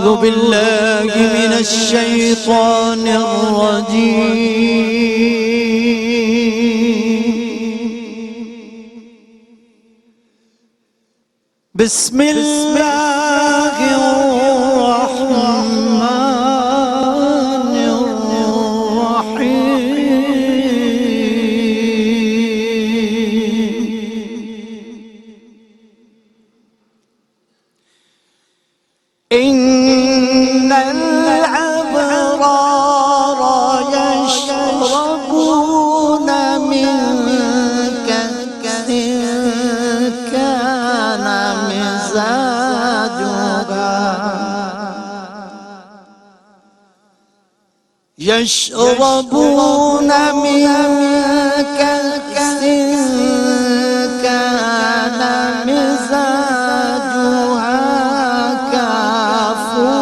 أعوذ بالله من الشيطان الرجيم بسم الله الرحمن الرحيم إن الأبرار يشربون من كأس كان مزاجها يشربون من كأس كان مزاجها كافورا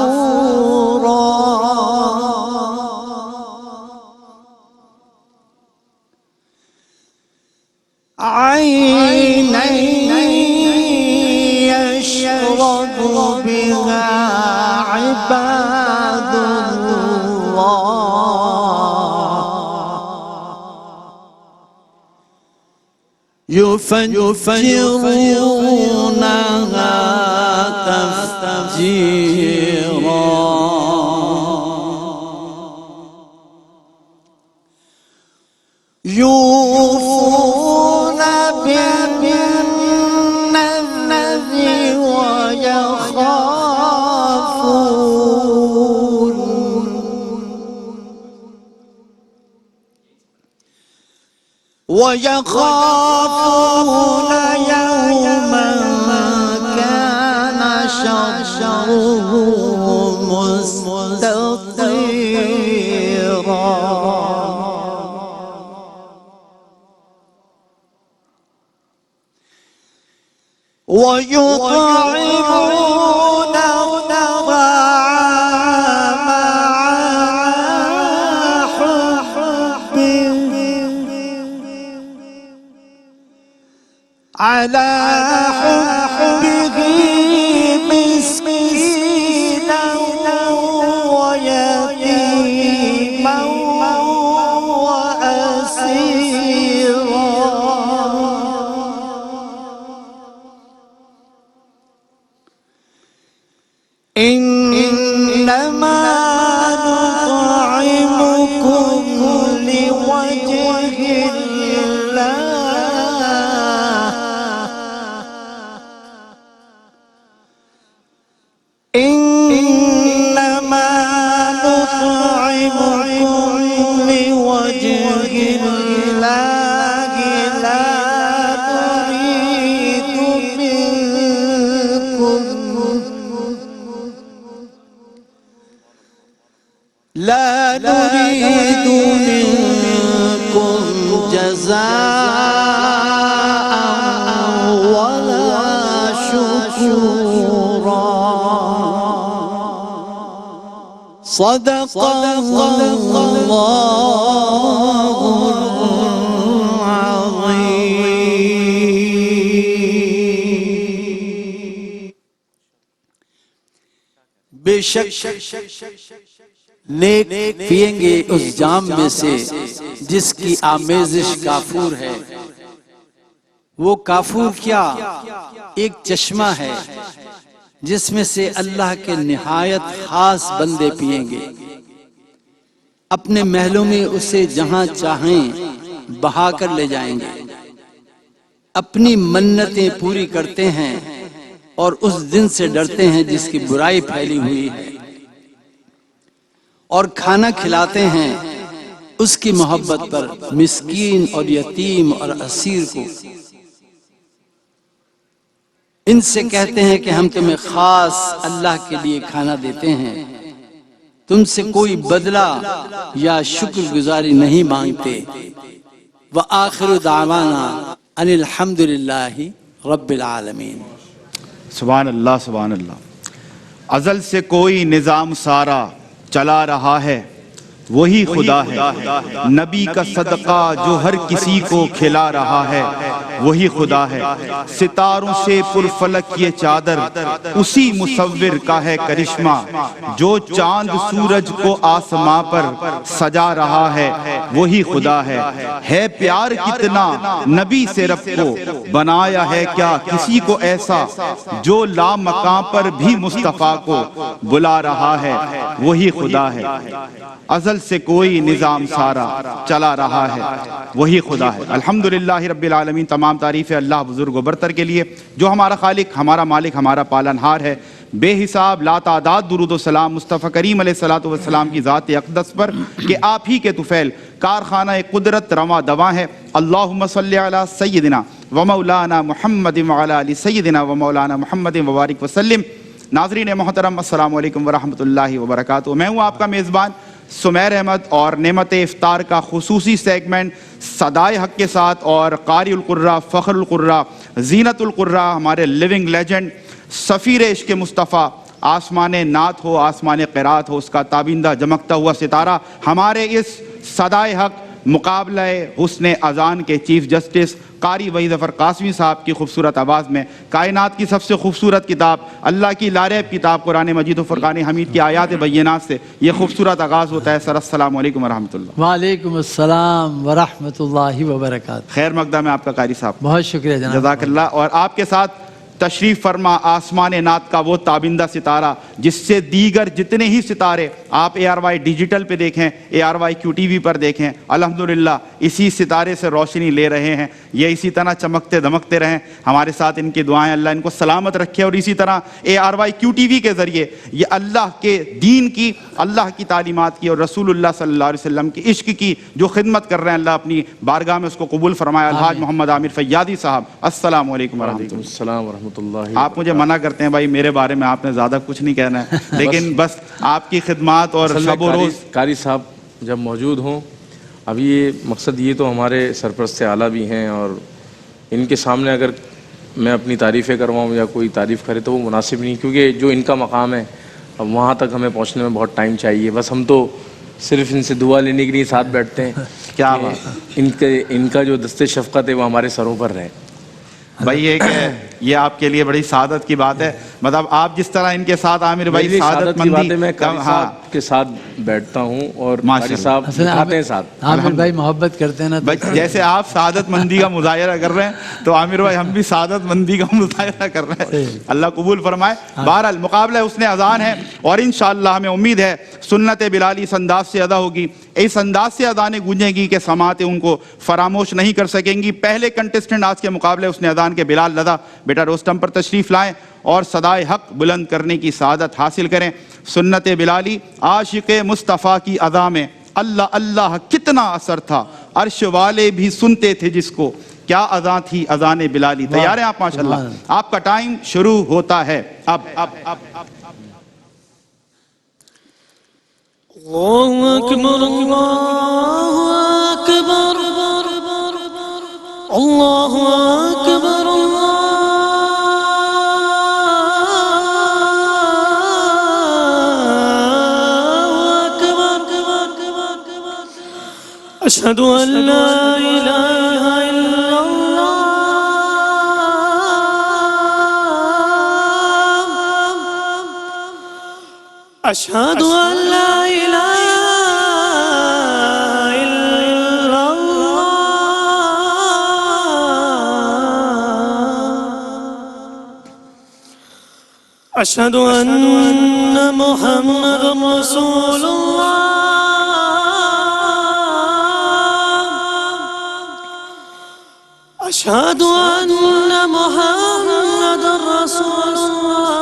عينا يشرب بها عباد يفجرونها تفجيرا يوفون بالنذر ويخافون يوما كان شره مستطيرا ويطعمون الطعام على حبه مسكينا ويتيما وأسيرا إنما نطعمكم لوجه الله إنما نطعمكم لوجه الله لا نريد منكم جزاء ولا شكورا صدق الله العظيم بے شک نیک پئیں گے اس جام میں سے جس کی آمیزش کافور ہے۔ وہ کافور کیا؟ ایک چشمہ ہے جس میں سے اللہ کے نہایت خاص بندے پئیں گے، اپنے محلوں میں اسے جہاں چاہیں بہا کر لے جائیں گے، اپنی منتیں پوری کرتے ہیں اور اس دن سے ڈرتے ہیں جس کی برائی پھیلی ہوئی ہے، اور کھانا کھلاتے ہیں اس کی محبت پر مسکین اور یتیم اور اسیر کو۔ ان سے کہتے ہیں کہ ہم تمہیں خاص اللہ کے لیے کھانا دیتے ہیں، تم سے کوئی بدلہ یا شکر گزاری نہیں مانگتے۔ وآخر دعوانا ان الحمدللہ رب العالمین۔ سبحان اللہ سبحان اللہ۔ ازل سے کوئی نظام سارا چلا رہا ہے، وہی خدا ہے، نبی کا صدقہ جو ہر کسی کو کھلا رہا ہے۔ وہی خدا ہے، ستاروں سے پرفلک یہ چادر اسی مصور کا ہے کرشمہ، جو چاند سورج کو آسماں پر سجا رہا ہے وہی خدا ہے پیار کتنا نبی سے رب کو، بنایا ہے کیا کسی کو ایسا، جو لا مقام پر بھی مصطفیٰ کو بلا رہا ہے وہی خدا ہے، ازل سے کوئی نظام سارا چلا رہا ہے وہی خدا ہے۔ الحمدللہ رب العالمین، تمام تعریف ہے اللہ بزرگ و برتر کے لیے جو ہمارا خالق، ہمارا مالک، ہمارا پالنہار ہے۔ بے حساب لا تعداد درود و سلام مصطفیٰ کریم علیہ السلام کی ذات اقدس پر کہ آپ ہی کے طفیل کارخانہ قدرت رواں دواں ہے۔ اللہم صلی علی سیدنا و مولانا محمد وعلی آل سیدنا و مولانا محمد وبارک وسلم۔ ناظرین محترم، السلام علیکم ورحمۃ اللہ وبرکاتہ۔ میں ہوں آپ کا میزبان سمیر احمد، اور نعمت افطار کا خصوصی سیگمنٹ صدائے حق کے ساتھ، اور قاری القراء، فخر القراء، زینت القراء، ہمارے لیونگ لیجنڈ، سفیر عشق مصطفیٰ، آسمان نعت ہو، آسمان قرات ہو، اس کا تابندہ جمکتا ہوا ستارہ، ہمارے اس صدائے حق مقابلہ حسن اذان کے چیف جسٹس قاری وحید ظفر قاسمی صاحب کی خوبصورت آواز میں کائنات کی سب سے خوبصورت کتاب، اللہ کی لاریب کتاب قرآن مجید و فرقان حمید کی آیات بینات سے یہ خوبصورت آغاز ہوتا ہے۔ سر السلام علیکم ورحمۃ اللہ۔ وعلیکم السلام ورحمۃ اللہ وبرکاتہ۔ خیر مقدم ہے آپ کا قاری صاحب، بہت شکریہ جناب، جزاک اللہ۔ اور آپ کے ساتھ تشریف فرما آسمان نعت کا وہ تابندہ ستارہ جس سے دیگر جتنے ہی ستارے آپ ARY ڈیجیٹل پہ دیکھیں، ARY QTV پر دیکھیں، الحمدللہ اسی ستارے سے روشنی لے رہے ہیں۔ یہ اسی طرح چمکتے دمکتے رہیں، ہمارے ساتھ ان کی دعائیں، اللہ ان کو سلامت رکھے، اور اسی طرح ARY QTV کے ذریعے یہ اللہ کے دین کی، اللہ کی تعلیمات کی، اور رسول اللہ صلی اللہ علیہ وسلم کی عشق کی جو خدمت کر رہے ہیں، اللہ اپنی بارگاہ میں اس کو قبول فرمایا۔ الحاج محمد عامر فیاضی صاحب، السلام علیکم ورحمۃ اللہ۔ آپ مجھے منع کرتے ہیں بھائی، میرے بارے میں آپ نے زیادہ کچھ نہیں کہنا ہے، لیکن بس آپ کی خدمات اور شب و روز۔ قاری صاحب جب موجود ہوں، اب یہ مقصد یہ تو ہمارے سرپرست اعلیٰ بھی ہیں، اور ان کے سامنے اگر میں اپنی تعریفیں کرواؤں یا کوئی تعریف کرے تو وہ مناسب نہیں، کیونکہ جو ان کا مقام ہے اب وہاں تک ہمیں پہنچنے میں بہت ٹائم چاہیے۔ بس ہم تو صرف ان سے دعا لینے کے لیے ساتھ بیٹھتے ہیں کیا کہ ان کا جو دست شفقت ہے وہ ہمارے سروں پر رہے۔ بھائی یہ آپ کے لیے بڑی سعادت کی بات ہے، مطلب آپ جس طرح ان کے ساتھ عامر بھائی سعادت مندی، میں قاری صاحب کے ساتھ بیٹھتا ہوں اور قاری صاحب دکھاتے ہیں ساتھ، عامر بھائی محبت کرتے ہیں نا، جیسے آپ سعادت مندی کا مظاہرہ کر رہے ہیں تو عامر بھائی ہم بھی سعادت مندی کا مظاہرہ کر رہے ہیں، اللہ قبول فرمائے۔ بہرحال مقابلہ حسن اذان ہے، اور انشاءاللہ ہمیں امید ہے سنت بلالی اس انداز سے ادا ہوگی، اس انداز سے اذانیں گونجیں گی کہ سماعتیں ان کو فراموش نہیں کر سکیں گی۔ پہلے کنٹسٹنٹ آج کے مقابلے حسن اذان کے بلال لدہ، بیٹا روسٹم پر تشریف لائیں اور صدائے حق بلند کرنے کی سعادت حاصل کریں۔ سنت بلالی، عاشق مصطفیٰ کی ادا میں اللہ اللہ کتنا اثر تھا، عرش والے بھی سنتے تھے جس کو، کیا اذان تھی اذان بلالی۔ تیار ہیں آپ؟ ماشاءاللہ آپ کا ٹائم شروع ہوتا ہے اب۔ اللہ اکبر اللہ اکبر اللہ اکبر اللہ اکبر، اشہد ان لا الہ الا اللہ، اشہد ان لا الہ الا اللہ، اشہد ان محمد رسول اللہ، اشہد ان محمد رسول اللہ،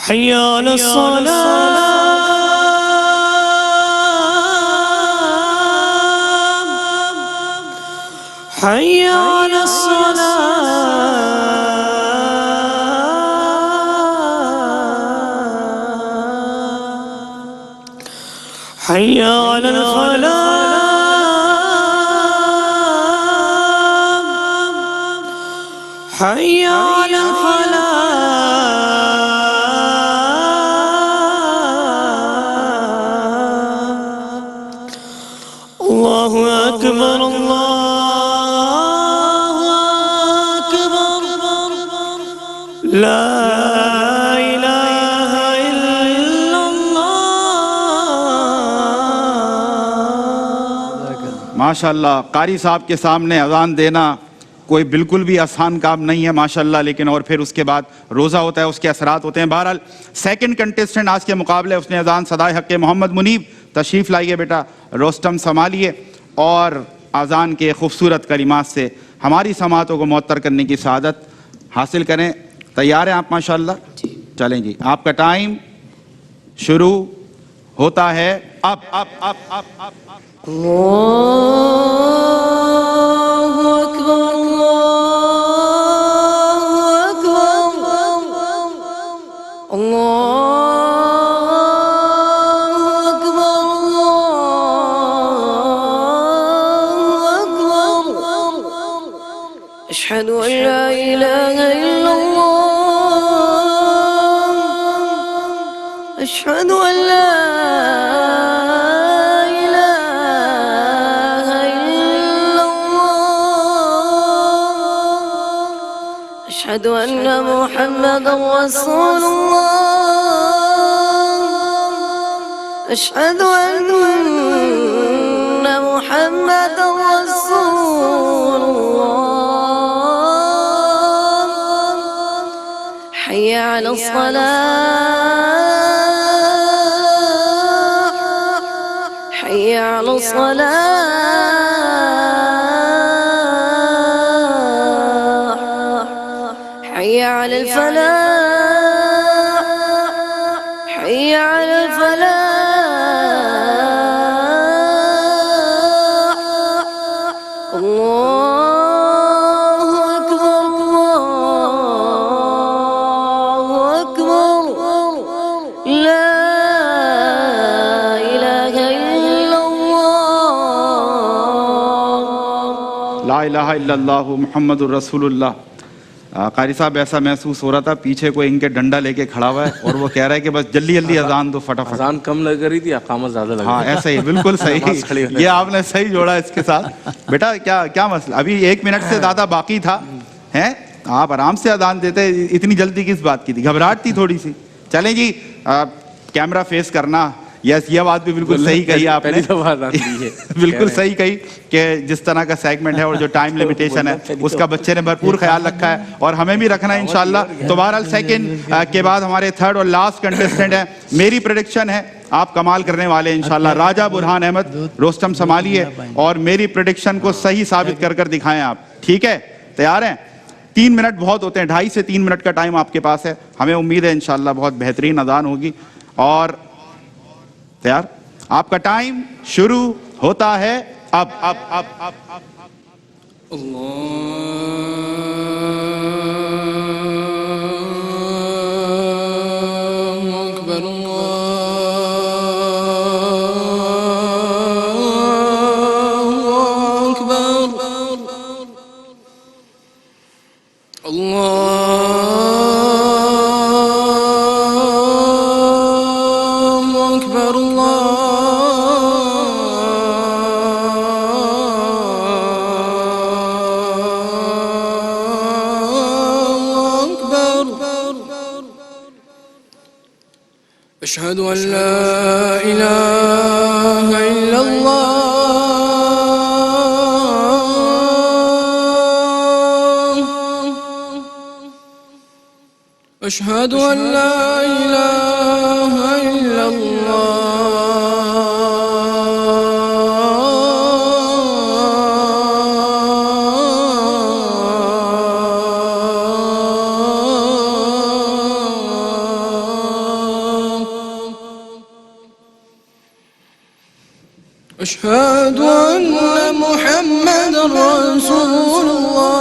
حی علی الصلاة، حی علی الصلاة، حی علی الفلاح، حی علی الفلاح، لا إله إلا الله. ماشاءاللہ قاری صاحب کے سامنے اذان دینا کوئی بالکل بھی آسان کام نہیں ہے ماشاءاللہ، لیکن اور پھر اس کے بعد روزہ ہوتا ہے، اس کے اثرات ہوتے ہیں. بہرحال سیکنڈ کنٹیسٹنٹ آج کے مقابلے اس نے اذان صدائے حق محمد منیب. تشریف لائیے بیٹا، روسٹم سنبھالیے اور اذان کے خوبصورت کلمات سے ہماری سماعتوں کو معطر کرنے کی سعادت حاصل کریں. تیار ہیں آپ ماشاءاللہ؟ چلیں جی، آپ کا ٹائم شروع ہوتا ہے اب. الله أكبر الله أكبر الله أكبر أشهد أن لا إله إلا الله أشهد أن لا أشهد أن محمدا رسول الله أشهد أن محمدا رسول الله حي على الصلاة حي على الصلاة حي على الفلاح حي على الفلاح الله أكبر الله أكبر لا إله إلا الله لا الہ الا اللہ محمد الرسول اللہ. قاری صاحب ایسا محسوس ہو رہا تھا پیچھے کوئی ان کے ڈنڈا لے کے کھڑا ہوا ہے اور وہ کہہ رہا ہے کہ بس جلدی جلدی اذان دو فٹافٹ. اذان کم لگ رہی تھی، اقامت زیادہ لگ رہی ہاں ایسا ہی بالکل صحیح. یہ آپ نے صحیح جوڑا اس کے ساتھ. بیٹا کیا مسئلہ، ابھی 1 منٹ سے زیادہ باقی تھا ہیں، آپ آرام سے اذان دیتے، اتنی جلدی کس بات کی تھی، گھبراہٹ تھی تھوڑی سی. چلیں جی کیمرہ فیس کرنا. یس یہ بات بھی بالکل صحیح کہی آپ نے، بالکل صحیح کہی کہ جس طرح کا سیگمنٹ ہے اور جو ٹائم لیمیٹیشن ہے اس کا بچے نے بھرپور خیال رکھا ہے اور ہمیں بھی رکھنا ہے انشاءاللہ. تو بہرحال سیکنڈ کے بعد ہمارے تھرڈ اور لاسٹ کنٹیسٹنٹ ہیں. میری پریڈکشن ہے آپ کمال کرنے والے انشاءاللہ. راجہ برہان احمد روسٹم سنبھالیے اور میری پریڈکشن کو صحیح ثابت کر دکھائیں آپ. ٹھیک ہے، تیار ہیں؟ 3 منٹ بہت ہوتے ہیں، 2.5 سے 3 منٹ کا ٹائم آپ کے پاس ہے. ہمیں امید ہے انشاءاللہ بہت بہترین اذان ہوگی. اور تیار؟ آپ کا ٹائم شروع ہوتا ہے اب. أشهد أن لا إله إلا الله أشهد أن لا إله إلا أشهد أن محمدا رسول الله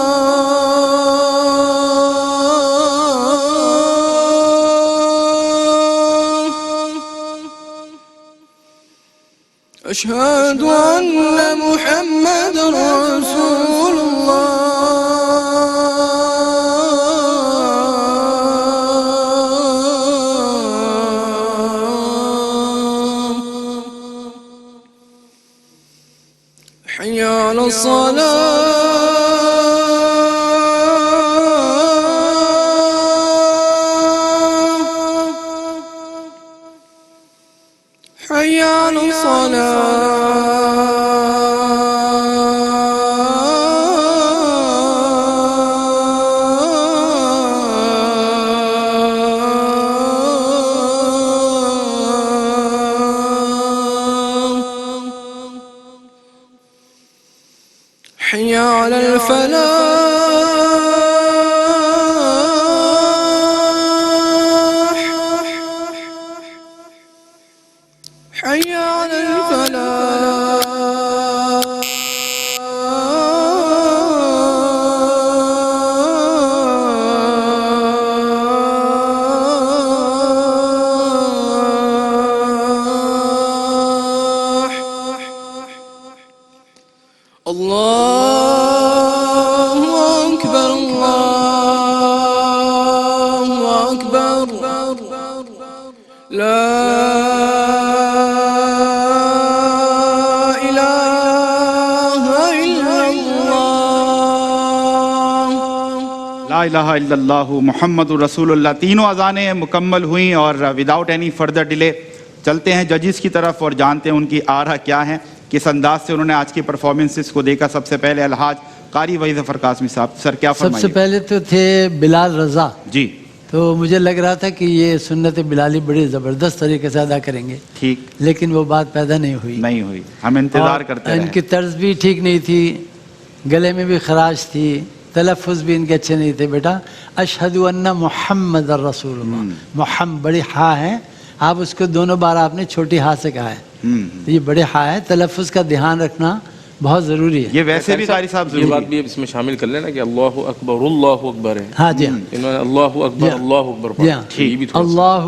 أشهد أن محمدا رسول حي على الصلاة على الفلاح حي على الفلاح الله أكبر الله أكبر لا إله إلا الله لا الہ الا اللہ محمد رسول اللہ. تینوں اذانیں مکمل ہوئیں اور وداؤٹ اینی فردر ڈیلے چلتے ہیں ججز کی طرف اور جانتے ہیں ان کی آرہ کیا ہے, کس انداز سے انہوں نے آج کی پرفارمنسز کو دیکھا. سب سے پہلے الحاج قاری وحید ظفر قاسمی صاحب, سر کیا سب سے فرمائیے؟ پہلے تو تھے بلال رضا, جی تو مجھے لگ رہا تھا کہ یہ سنت بلالی بڑی زبردست طریقے سے ادا کریں گے, ٹھیک لیکن وہ بات پیدا نہیں ہوئی. نہیں ہوئی, ہم انتظار کرتے ان رہے. کی طرز بھی ٹھیک نہیں تھی, گلے میں بھی خراش تھی, تلفظ بھی ان کے اچھے نہیں تھے. بیٹا اشہد ان محمد رسول اللہ, محمد بڑی ہا ہے, آپ اس کو دونوں بار آپ نے چھوٹی ہا سے کہا ہے, یہ بڑے ہا ہے. تلفظ کا دھیان رکھنا بہت ضروری ہے. یہ ویسے بھی قاری صاحب یہ ضروری بات بھی اس میں شامل کر لینا کہ اللہ اکبر ہے. ہاں جی ہاں, انہوں نے اللہ اکبر جی پڑھا. ہاں, یہ بھی تھوڑا سا- اللہ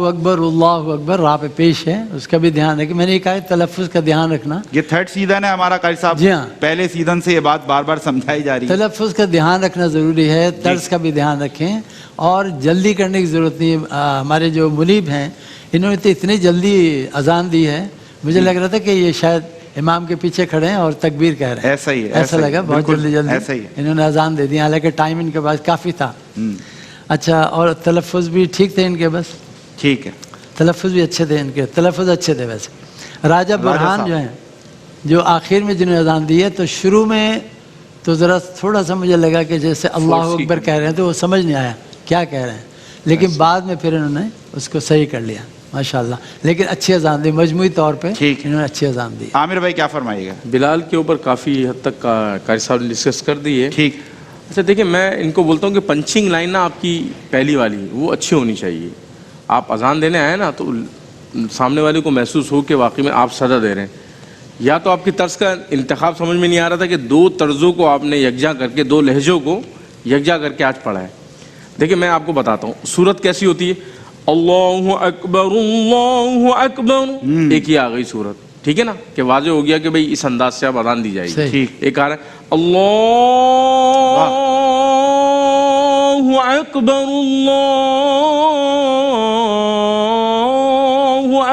اکبر راہ پہ پیش ہے, اس کا بھی دھیان رکھیں. میں نے یہ کہا ہے تلفظ کا دھیان رکھنا. یہ تھرڈ سیزن ہے ہمارا قاری صاحب, جی ہاں. پہلے سیزن سے یہ بات بار بار سمجھائی جا رہی ہے. تلفظ کا دھیان رکھنا ضروری ہے, طرز کا بھی دھیان رکھیں, اور جلدی کرنے کی ضرورت نہیں ہے. ہمارے جو منیب ہیں انہوں نے تو اتنی جلدی اذان دی ہے, مجھے لگ رہا تھا کہ یہ شاید امام کے پیچھے کھڑے ہیں اور تکبیر کہہ رہے ہیں. ایسا ہی ہے, ایسا لگا بہت بالکل جلدی ایسا ہی ہے. انہوں نے اذان دے دی, حالانکہ ٹائم ان کے پاس کافی تھا. اچھا, اور تلفظ بھی ٹھیک تھے ان کے, بس ٹھیک ہے. تلفظ بھی اچھے تھے ان کے, تلفظ اچھے تھے. ویسے راجہ برہان صاحب. جو ہیں, جو آخر میں جنہوں نے اذان دی ہے, تو شروع میں تو ذرا تھوڑا سا مجھے لگا کہ جیسے اللہ اکبر کہہ رہے ہیں تو وہ سمجھ نہیں آیا کیا کہہ رہے ہیں, لیکن بعد میں پھر انہوں نے اس کو صحیح کر لیا ماشاءاللہ. لیکن اچھی اذان دی, مجموعی طور پہ ٹھیک. انہوں نے اچھی اذان دی. عامر بھائی کیا فرمائیے گا؟ بلال کے اوپر کافی حد تک قاری صاحب نے ڈسکس کر دی ہے. ٹھیک. اچھا دیکھیں, میں ان کو بولتا ہوں کہ پنچنگ لائن نا آپ کی پہلی والی وہ اچھی ہونی چاہیے. آپ اذان دینے آئے نا تو سامنے والے کو محسوس ہو کہ واقعی میں آپ صدا دے رہے ہیں. یا تو آپ کی طرز کا انتخاب سمجھ میں نہیں آ رہا تھا کہ دو طرزوں کو آپ نے یکجا کر کے, دو لہجوں کو یکجا کر کے آج پڑھا ہے. دیکھیں میں آپ کو بتاتا ہوں صورت کیسی ہوتی ہے. اللہ اکبر, ایک ہی آ گئی صورت, ٹھیک ہے نا, کہ واضح ہو گیا کہ بھئی اس انداز سے اب اذان دی جائے گی. صحیح. ٹھیک. ایک آ رہا ہے اللہ اکبر, اللہ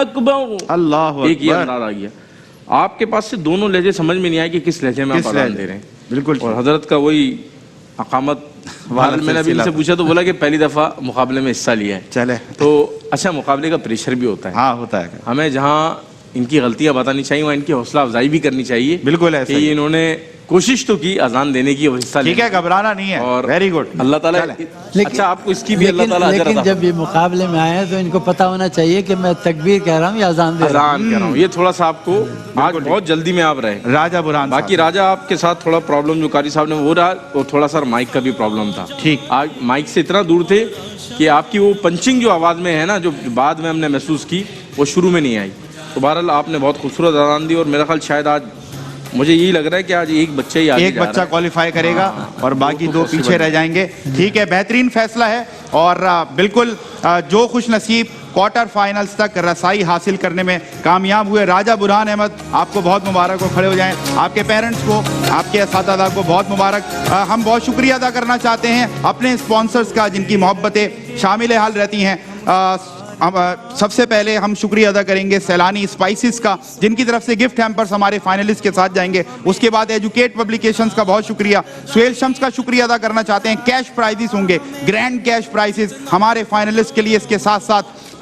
اکبر, اللہ ایک ہی اکبر. انداز آ گیا. آپ کے پاس سے دونوں لہجے سمجھ میں نہیں آئے کہ کس لہجے میں آپ اذان دے رہے ہیں. بالکل. اور حضرت کا وہی اقامت, میں نے ابھی ان سے پوچھا تو بولا کہ پہلی دفعہ مقابلے میں حصہ لیا ہے. چلے. تو اچھا, مقابلے کا پریشر بھی ہوتا ہے. ہاں ہوتا ہے. ہمیں جہاں ان کی غلطیاں بتانی چاہیے وہاں ان کی حوصلہ افزائی بھی کرنی چاہیے. بالکل ایسا کہ ہی. انہوں نے کوشش تو کی اذان دینے کی اور حصہ ٹھیک ہے, گھبرانا نہیں ہے. اور ویری گڈ. اللہ تعالیٰ اچھا آپ کو اس کی بھی اللہ تعالیٰ اجر لیکن عطا جب یہ مقابلے میں آئے تو ان کو پتہ ہونا چاہیے کہ میں تکبیر کہہ رہا ہوں یا اذان دے رہا ہوں. اذان کر رہا ہوں. یہ تھوڑا سا آپ کو آج بہت جلدی میں آپ رہے. راجہ برہان باقی راجہ آپ کے ساتھ تھوڑا پرابلم جو قاری صاحب نے وہ رہا, اور تھوڑا سا مائک کا بھی پرابلم تھا. ٹھیک. آج مائک سے اتنا دور تھے کہ آپ کی وہ پنچنگ جو آواز میں ہے نا, جو بعد میں ہم نے محسوس کی, وہ شروع میں نہیں آئی. تو بہرحال آپ نے بہت خوبصورت اذان دی, اور میرا خیال شاید آج مجھے یہی لگ رہا ہے کہ آج ایک بچہ ہی ایک بچہ کوالیفائی کرے گا اور باقی دو پیچھے رہ جائیں گے. ٹھیک ہے, بہترین فیصلہ ہے. اور بالکل جو خوش نصیب کوارٹر فائنلز تک رسائی حاصل کرنے میں کامیاب ہوئے, راجہ برہان احمد, آپ کو بہت مبارک ہو. کھڑے ہو جائیں. آپ کے پیرنٹس کو, آپ کے اساتذہ کو بہت مبارک. ہم بہت شکریہ ادا کرنا چاہتے ہیں اپنے اسپانسرز کا جن کی محبتیں شامل حال رہتی ہیں. سب سے پہلے ہم شکریہ ادا کریں گے سیلانی اسپائسز کا, جن کی طرف سے گفٹ ہیمپرز ہمارے فائنلسٹ کے ساتھ جائیں گے. اس کے بعد ایجوکیٹ پبلیکیشنز کا بہت شکریہ. سہیل شمس کا شکریہ ادا کرنا چاہتے ہیں. کیش پرائزز ہوں گے, گرینڈ کیش پرائزز ہمارے فائنلسٹ کے لیے. اس کے ساتھ ساتھ